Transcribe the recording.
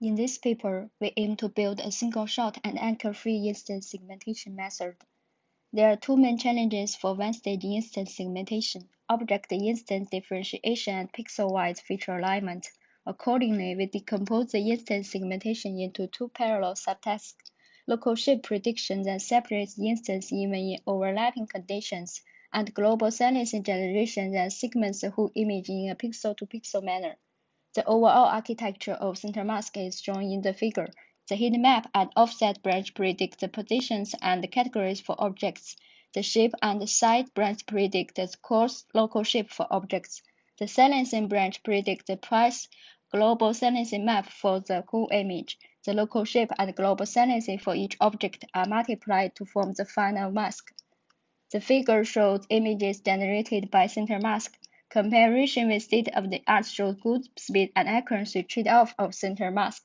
In this paper, we aim to build a single-shot and anchor-free instance segmentation method. There are two main challenges for one-stage instance segmentation: object instance differentiation and pixel-wise feature alignment. Accordingly, we decompose the instance segmentation into two parallel subtasks: local shape prediction that separates instances even in overlapping conditions, and global saliency generation that segments the whole image in a pixel-to-pixel manner. The overall architecture of CenterMask is shown in the figure. The heat map and offset branch predict the positions and categories for objects. The shape and side branch predict the coarse local shape for objects. The saliency branch predict the price global saliency map for the whole image. The local shape and global saliency for each object are multiplied to form the final mask. The figure shows images generated by CenterMask. Comparison with state-of-the-art shows good speed and accuracy trade-off of CenterMask.